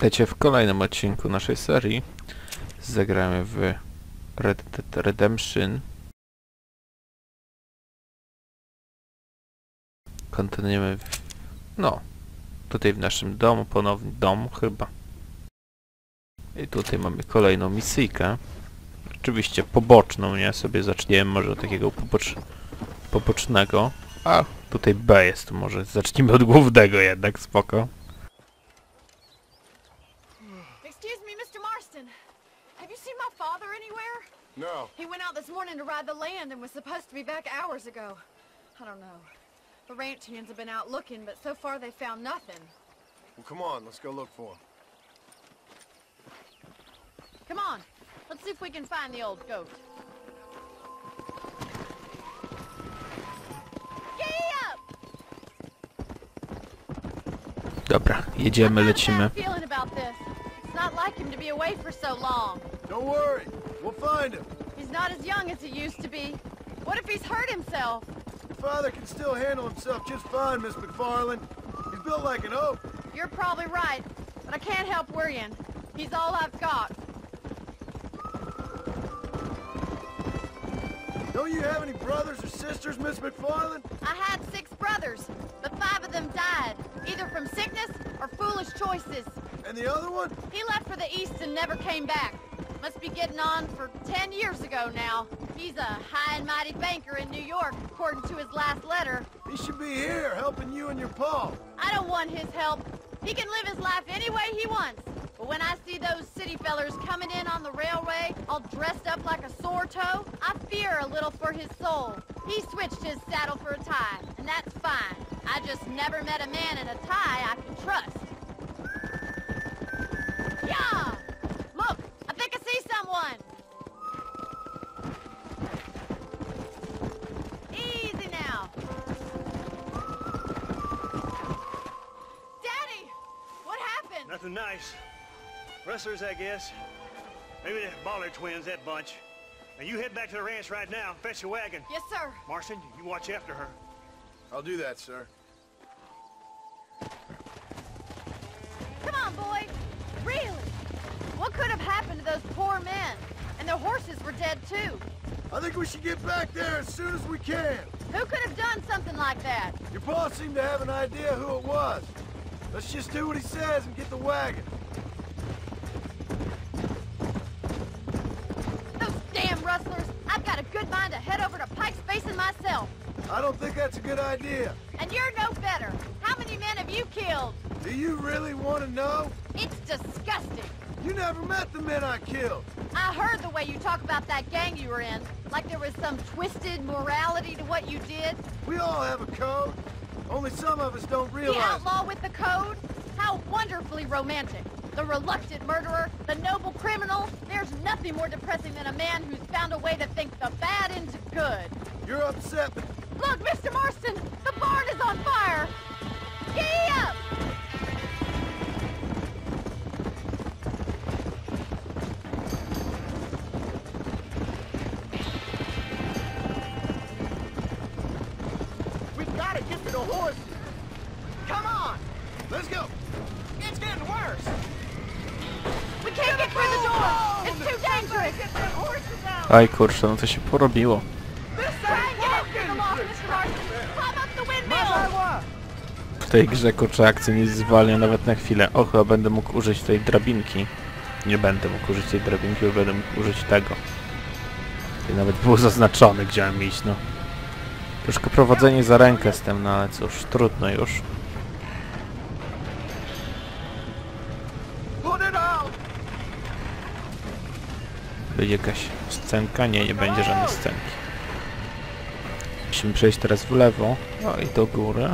Witajcie w kolejnym odcinku naszej serii. Zagramy w Red Dead Redemption. Kontynuujemy tutaj w naszym domu, ponownie dom chyba. I tutaj mamy kolejną misyjkę. Oczywiście poboczną, nie? Sobie zaczniemy może od takiego pobocznego. A tutaj B jest, to może zacznijmy od głównego jednak, spoko. Excuse me, Mr. Marston. Have you seen my father anywhere? No. He went out this morning to ride the land and was supposed to be back hours ago. I don't know. The ranch hands have been out looking, but so far they found nothing. Well, come on, let's go look for him. Come on, let's see if we can find the old goat. Giddy up! Dobra, jedziemy, lecimy. Feeling about this. It's not like him to be away for so long. Don't worry, we'll find him. He's not as young as he used to be. What if he's hurt himself? Your father can still handle himself just fine, Miss McFarland. He's built like an oak. You're probably right, but I can't help worrying. He's all I've got. Don't you have any brothers or sisters, Miss McFarland? I had 6 brothers, but 5 of them died, either from sickness or foolish choices. And the other one? He left for the east and never came back. Must be getting on for 10 years ago now. He's a high and mighty banker in New York, according to his last letter. He should be here, helping you and your pa. I don't want his help. He can live his life any way he wants. But when I see those city fellers coming in on the railway, all dressed up like a sore toe, I fear a little for his soul. He switched his saddle for a tie, and that's fine. I just never met a man in a tie I can trust. Yeah! Look, I think I see someone! Easy now. Daddy! What happened? Nothing nice. Rustlers, I guess. Maybe the Baller twins, that bunch. Now you head back to the ranch right now. Fetch a wagon. Yes, sir. Marston, you watch after her. I'll do that, sir. Come on, boy. Really? What could have happened to those poor men? And their horses were dead, too. I think we should get back there as soon as we can. Who could have done something like that? Your pa seemed to have an idea who it was. Let's just do what he says and get the wagon. Those damn rustlers! I've got a good mind to head over to Pike's Basin myself. I don't think that's a good idea. And you're no better. How many men have you killed? Do you really want to know? It's disgusting. You never met the men I killed. I heard the way you talk about that gang you were in, like there was some twisted morality to what you did. We all have a code. Only some of us don't The realize it. outlaw with the code? How wonderfully romantic. The reluctant murderer, the noble criminal. There's nothing more depressing than a man who's found a way to think the bad into good. You're upset, but Look, Mr. Marston! The barn is on fire! Giddy up! We've got to get to the horses. Come on. let's go. It's getting worse. We can't get through the door! It's too dangerous! Get the horses out. Aj kurczę, no to się porobiło. This Try and ain't get it through the loft, working. Mr. Marston! Climb up the windmill! W tej grze kurczę akcja nie zwalnia nawet na chwilę. O, chyba będę mógł użyć tej drabinki. Nie będę mógł użyć tej drabinki, bo będę mógł użyć tego. I nawet było zaznaczone, gdzie mam iść, no. Troszkę prowadzenie za rękę z tym, no ale cóż, trudno już. Put it out. Będzie jakaś scenka? Nie, nie będzie żadnej scenki. Musimy przejść teraz w lewo. O, i do góry.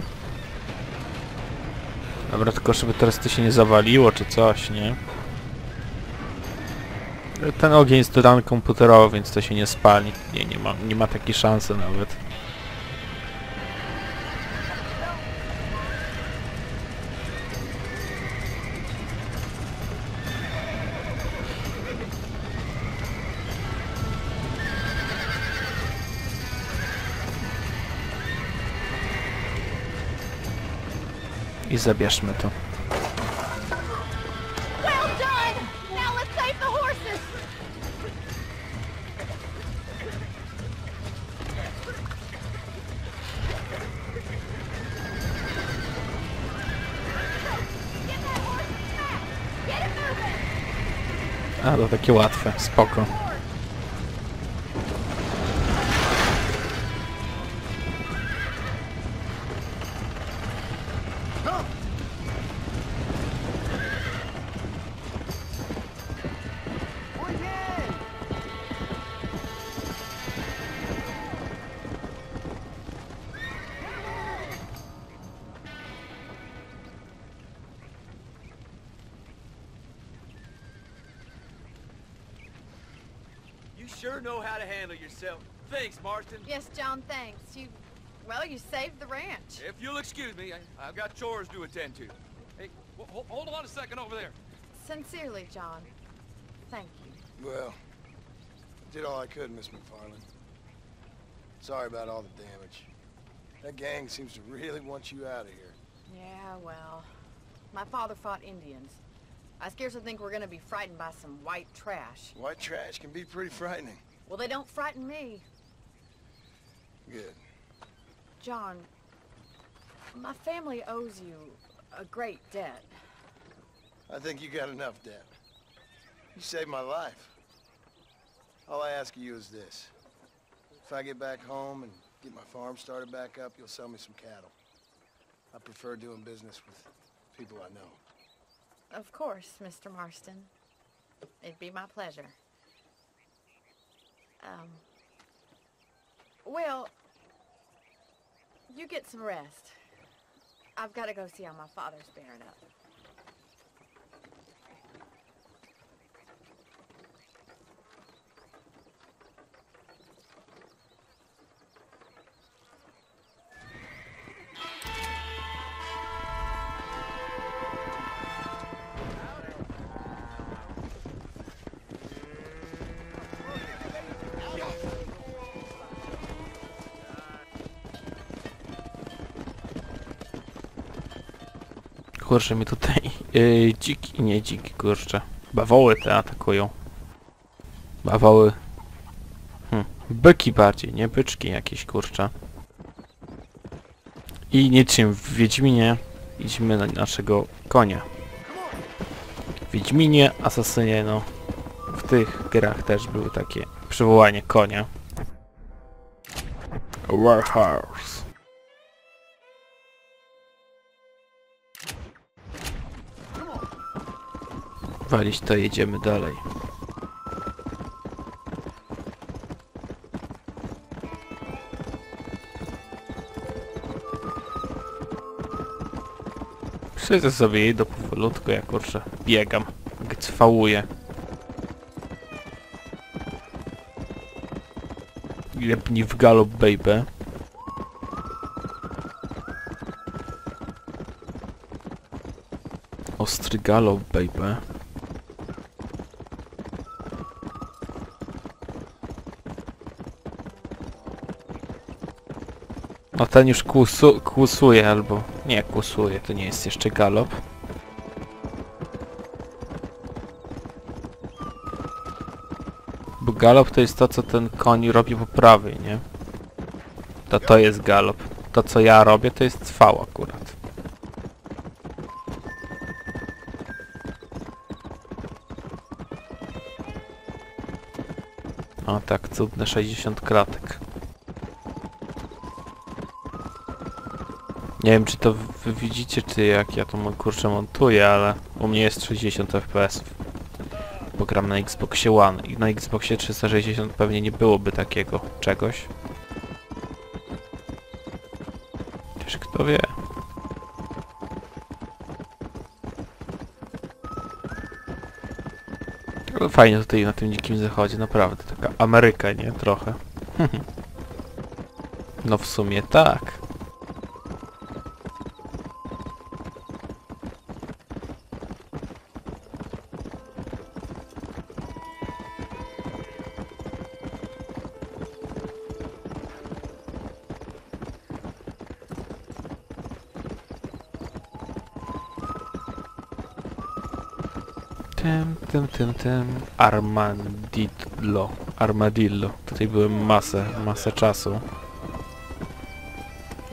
Dobra, tylko żeby teraz to się nie zawaliło, czy coś, nie? Ten ogień jest dodany komputerowo, więc to się nie spali. Nie ma takiej szansy nawet. I zabierzmy to. A, to takie łatwe, spoko. You sure know how to handle yourself. Thanks, Marston. Yes, John, thanks. Well, you saved the ranch. If you'll excuse me, I've got chores to attend to. Hey, hold on a second over there. Sincerely, John. Thank you. Well, did all I could, Miss McFarland. Sorry about all the damage. That gang seems to really want you out of here. Yeah, well, my father fought Indians. I scarcely think we're gonna be frightened by some white trash. White trash can be pretty frightening. Well, they don't frighten me. Good. John, my family owes you a great debt. I think you got enough debt. You saved my life. All I ask of you is this. If I get back home and get my farm started back up, you'll sell me some cattle. I prefer doing business with people I know. Of course, Mr. Marston. It'd be my pleasure. Well, you get some rest. I've got to go see how my father's bearing up. Kurczę, mi tutaj dziki, nie dziki, kurczę. Bawoły te atakują. Bawoły. Byki bardziej, nie byczki jakieś, kurczę. I niczym w Wiedźminie idziemy na naszego konia. W Wiedźminie, Asasynie, no. W tych grach też były takie przywołanie konia. Warhorse. Walić to, jedziemy dalej. Siedzę sobie jej do powolutku, ja kurczę biegam, cwałuję. Jebni w galop, baby. Ostry galop, baby. No ten już kłusuje, albo nie kłusuje, to nie jest jeszcze galop. Bo galop to jest to, co ten koń robi po prawej, nie? To jest galop. To, co ja robię, to jest cwał akurat. O tak, cudne 60 klatek. Nie wiem, czy to wy widzicie, czy jak ja to kurczę montuję, ale u mnie jest 60 fps. Bo gram na Xboxie One i na Xboxie 360 pewnie nie byłoby takiego czegoś. Chociaż kto wie. Ale fajnie tutaj na tym dzikim zachodzie, naprawdę. Taka Ameryka, nie? Trochę. No w sumie tak. Armadillo. Tutaj byłem masę czasu.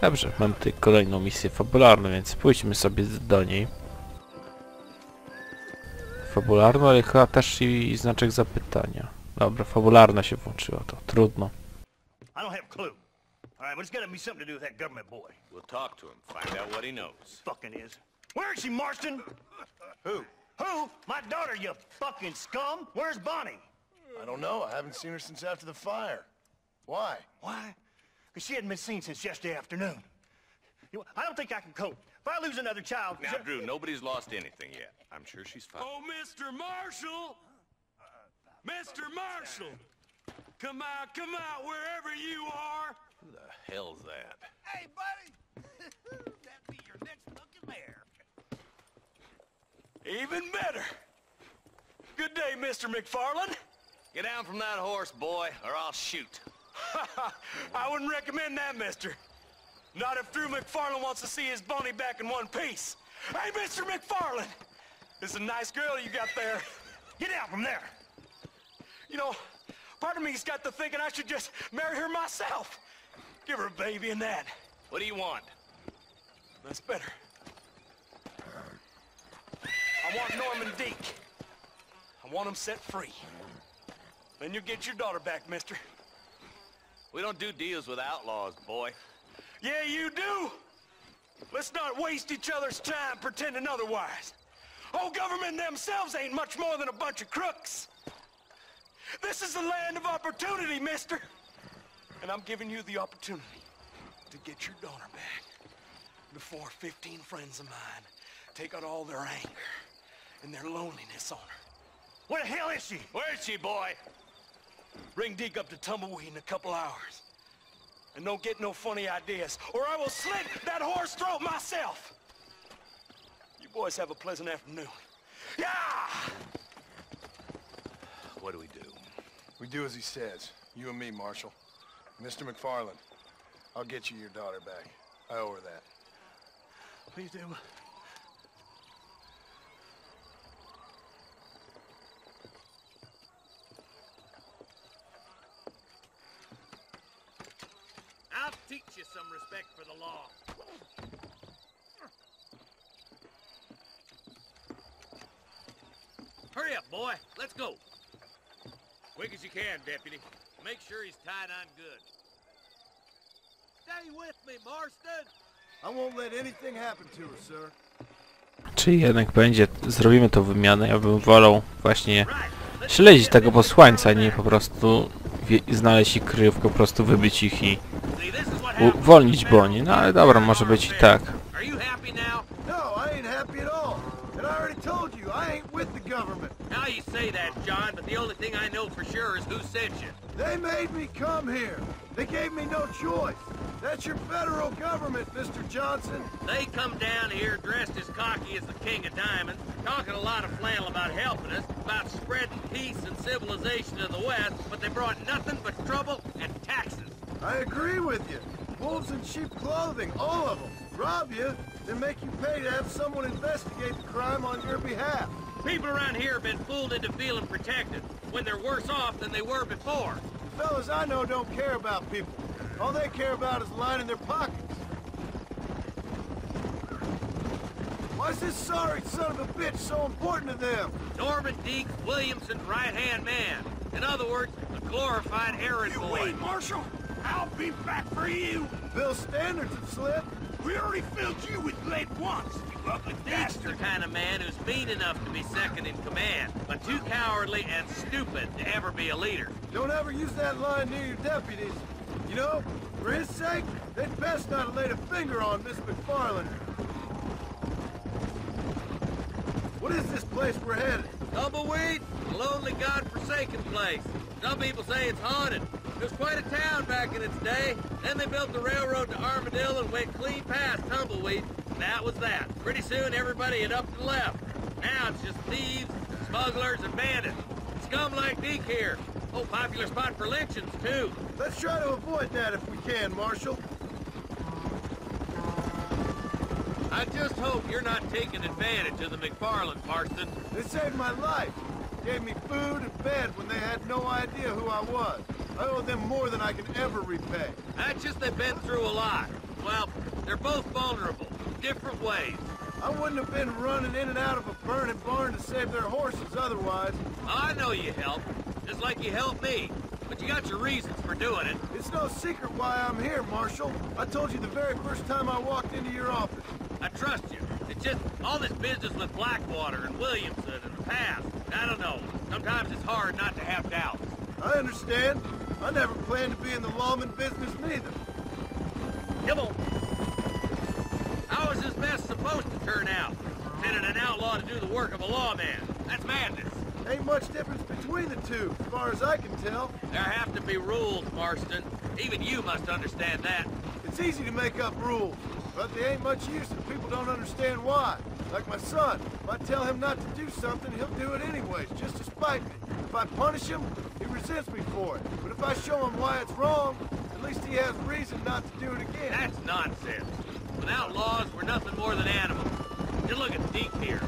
Dobrze, mam tutaj kolejną misję fabularną, więc pójdźmy sobie do niej. fabularną, ale chyba też i znaczek zapytania. Dobra, fabularna się włączyła, to trudno. I don't have a clue. All right, but it's gotta be something to do with that government boy. We'll talk to him, find out what he knows. Fucking is. Where is she, Marston? Who? Who? My daughter, you fucking scum. Where's Bonnie? I don't know. I haven't seen her since after the fire. Why? Why? Because she hadn't been seen since yesterday afternoon. I don't think I can cope. If I lose another child... Now, Drew, nobody's lost anything yet. I'm sure she's fine. Oh, Mr. Marshall! Mr. Marshall! Come out, wherever you are! Who the hell's that? Hey, buddy! That'd be your next looking there. Even better! Good day, Mr. McFarland. Get down from that horse, boy, or I'll shoot. I wouldn't recommend that, mister. Not if Drew McFarland wants to see his Bonnie back in one piece. Hey, Mr. McFarland! This is a nice girl you got there. Get out from there! You know, part of me's got to thinking I should just marry her myself. Give her a baby and that. What do you want? That's better. I want Norman Deke. I want him set free. Then you'll get your daughter back, mister. We don't do deals with outlaws, boy. Yeah, you do! Let's not waste each other's time pretending otherwise. Oh, government themselves ain't much more than a bunch of crooks. This is the land of opportunity, mister. And I'm giving you the opportunity to get your daughter back before 15 friends of mine take out all their anger and their loneliness on her. Where the hell is she? Where is she, boy? Bring Deke up to Tumbleweed in a couple hours. And don't get no funny ideas, or I will slit that horse throat myself! You boys have a pleasant afternoon. Yeah! What do we do? We do as he says. You and me, Marshal. Mr. McFarland, I'll get you your daughter back. I owe her that. Please do. I'll teach you some respect for the law. Hurry up, boy. Let's go. Quick as you can, Deputy. Make sure he's tied on good. Stay with me, Marston. I won't let anything happen to her, sir. Czy jednak będzie, zrobimy tą wymianę, ja bym wolał właśnie śledzić tego posłańca, nie po prostu znaleźć ich kryjówkę, po prostu wybić ich i uwolnić Bonnie. No ale dobra, może być i tak. Are you happy now? No, I ain't happy at all. And I already told you, I ain't with the government. Now you say that, John, but the only thing I know for sure is who sent you. They made me come here. They gave me no choice. That's your federal government, Mr. Johnson. They come down here dressed as cocky as the King of Diamonds, talking a lot of flannel about helping us, about spreading peace and civilization to the West, but they brought nothing but trouble and taxes. I agree with you. Wolves in sheep clothing, all of them. Rob you, then make you pay to have someone investigate the crime on your behalf. People around here have been fooled into feeling protected, when they're worse off than they were before. The fellas I know don't care about people. All they care about is lining their pockets. Why is this sorry son of a bitch so important to them? Norman Deke, Williamson's right-hand man. In other words, a glorified errand boy. Wait, Marshal! I'll be back for you! Bill's standards have slipped. We already filled you with lead once, you ugly Deke's the bastard! kind of man who's mean enough to be second in command, but too cowardly and stupid to ever be a leader. Don't ever use that line near your deputies. You know, for his sake, they'd best not have laid a finger on Miss McFarland. What is this place we're headed? Tumbleweed, a lonely, god-forsaken place. Some people say it's haunted. It was quite a town back in its day. Then they built the railroad to Armadillo and went clean past Tumbleweed. And that was that. Pretty soon everybody had up and left. Now it's just thieves, smugglers, and bandits. Scum like Deke here. Oh, popular spot for lynchings, too. Let's try to avoid that if we can, Marshal. I just hope you're not taking advantage of the McFarland, Marston. They saved my life. Gave me food and bed when they had no idea who I was. I owe them more than I can ever repay. That's just they've been through a lot. Well, they're both vulnerable, different ways. I wouldn't have been running in and out of a burning barn to save their horses otherwise. I know you helped, just like you helped me. But you got your reasons for doing it. It's no secret why I'm here, Marshal. I told you the very first time I walked into your office. I trust you. It's just all this business with Blackwater and Williamson and the past. I don't know. Sometimes it's hard not to have doubts. I understand. I never planned to be in the lawman business neither. Come on. How is this mess supposed to turn out? Sending an outlaw to do the work of a lawman. That's madness. Ain't much difference between the two, as far as I can tell. There have to be rules, Marston. Even you must understand that. It's easy to make up rules, but they ain't much use if people don't understand why. Like my son, if I tell him not to do something, he'll do it anyways, just to spite me. If I punish him, he resents me for it. But if I show him why it's wrong, at least he has reason not to do it again. That's nonsense. Without laws, we're nothing more than animals. Just look at Deke here.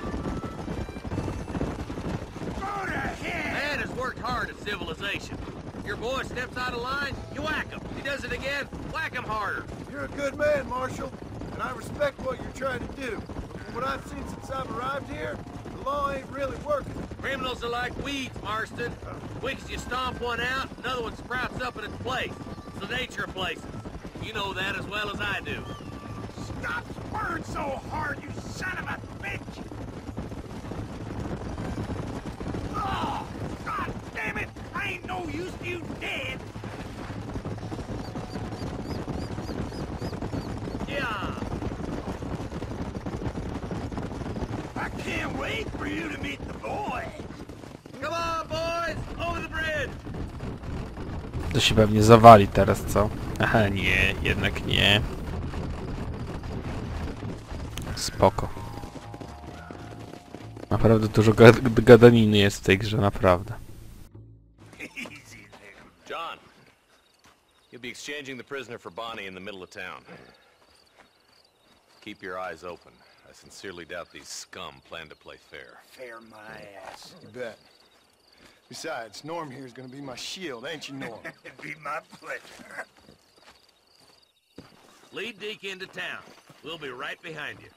Go to hell! Man has worked hard at civilization. Your boy steps out of line, you whack him. He does it again, whack him harder. You're a good man, Marshal, and I respect what you're trying to do. But from what I've seen since I've arrived here, the law ain't really working. Criminals are like weeds, Marston. Quick as you stomp one out, another one sprouts up in its place. It's the nature of places. You know that as well as I do. Stop spurring so hard, you son of a bitch! Oh, God damn it! I ain't no use to you dead! Yeah. I can't wait for you to meet the boy! Come on, boys! Over the bridge! To się pewnie zawali teraz, co? Aha, nie, jednak nie. Spoko. Naprawdę dużo gadaniny jest w tej grze, naprawdę. John, you'll be exchanging the prisoner for Bonnie in the middle of town. Keep your eyes open. I sincerely doubt these scum plan to play fair. Fair my ass. You bet. Besides, Norm here's gonna be my shield, ain't you, Norm? It'd be my pleasure. Lead Deke into town. We'll be right behind you.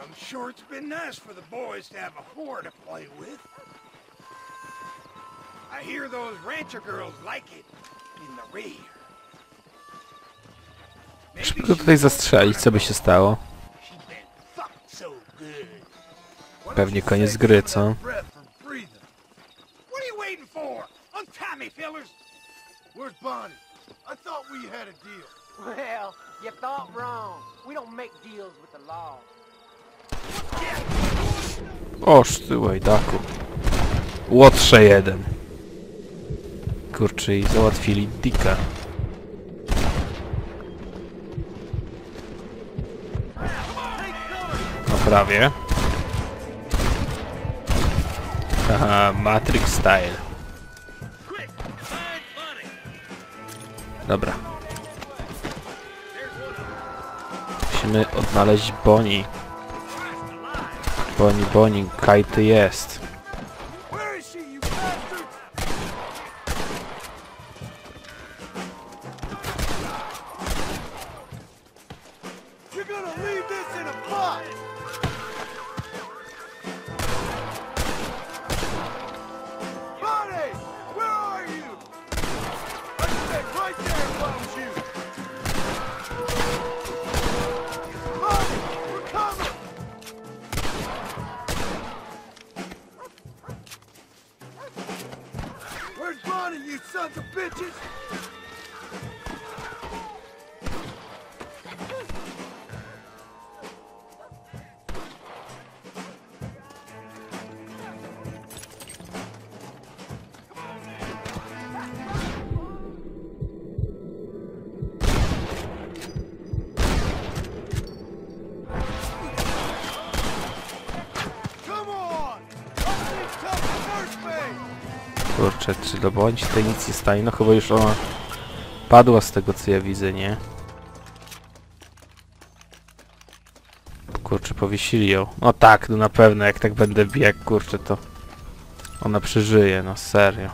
I'm sure it's been nice for the boys to have a whore to play with. I hear those rancher girls like it in the rear. Żeby go tutaj zastrzelić, co by się stało? She's been fucked so good. Pewnie koniec gry, co? What are you waiting for? Untie me, fellers. Where's Bonnie? I thought we had a deal. Well, you thought wrong. We don't make deals with the law. Oż ty łajdaku. Łotrze jeden. Kurczę, i załatwili Dicka. No prawie. Haha, Matrix style. Dobra. Musimy odnaleźć Bonnie. Bonnie, kaj ty jest? Where is she, you bastard? You're gonna leave this in a box! Bonnie! Where are you? I said right there if I was you! Bonnie! We're coming! Where's Bonnie, you sons of bitches? Come on! Let's tough first base! Kurczę, czy do Bonnie tutaj nic nie stanie? No chyba już ona padła z tego, co ja widzę, nie? Kurczę, powiesili ją. No tak, no na pewno, jak tak będę biegł, kurczę, to ona przeżyje, no serio.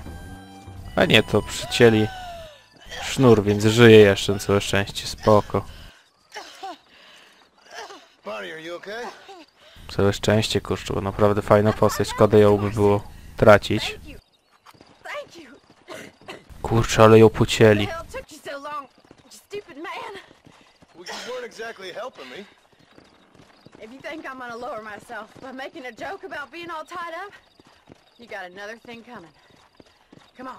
A nie, to przycięli sznur, więc żyje jeszcze, na całe szczęście, spoko. okay? Całe szczęście, kurczę, bo naprawdę fajna postać, szkoda ją by było tracić. Thank you. Kurczę, ale ją pocięli. Hell took you so long, you stupid man. Well, you weren't exactly helping me. If you think I'm gonna lower myself by making a joke about being all tied up, you got another thing coming. Come on.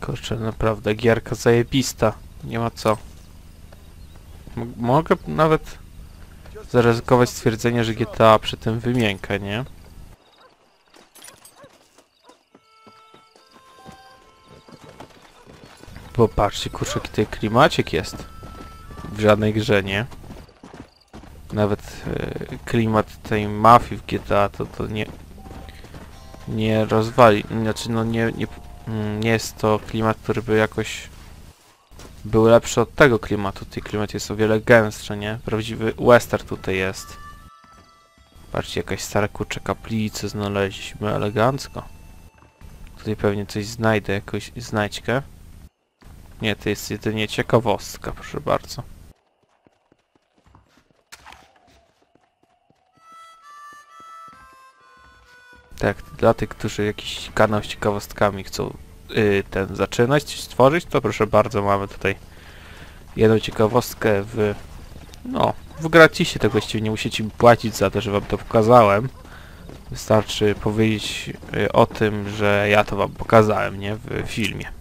Kurczę, naprawdę gierka zajebista. Nie ma co. Mogę nawet zaryzykować stwierdzenie, że GTA przy tym wymięka, nie? Bo patrzcie, kurczę, jaki tutaj klimacik jest. W żadnej grze, nie? Nawet klimat tej mafii w GTA to nie rozwali. Znaczy, no nie jest to klimat, który by jakoś był lepszy od tego klimatu. Ten klimat jest o wiele gęstszy, nie? Prawdziwy western tutaj jest. Patrzcie, jakaś stara kurczę kaplicy znaleźliśmy elegancko. Tutaj pewnie coś znajdę, jakąś znajdźkę. Nie, to jest jedynie ciekawostka, proszę bardzo. Tak, dla tych, którzy jakiś kanał z ciekawostkami chcą ten zaczynać, coś stworzyć, to proszę bardzo, mamy tutaj jedną ciekawostkę w gratisie, to właściwie nie musicie mi płacić za to, że wam to pokazałem. Wystarczy powiedzieć o tym, że ja to wam pokazałem, nie? W filmie.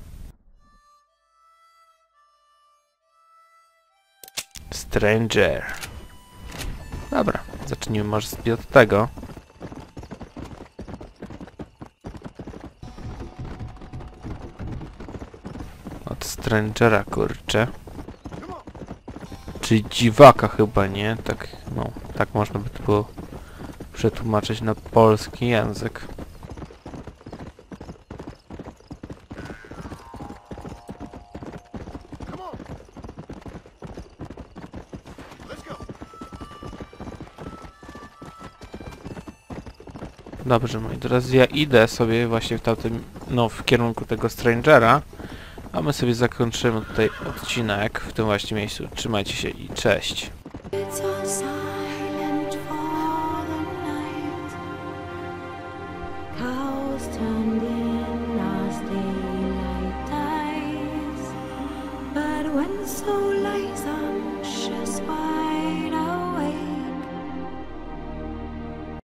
Stranger. Dobra, zacznijmy może sobie od tego. Od Strangera, kurczę. Czy dziwaka chyba, nie? Tak, no, tak można by to było przetłumaczyć na polski język. Dobrze, moi drodzy, ja idę sobie właśnie w tamtym, w kierunku tego Strangera, a my sobie zakończymy tutaj odcinek w tym właśnie miejscu. Trzymajcie się i cześć! But when so lies on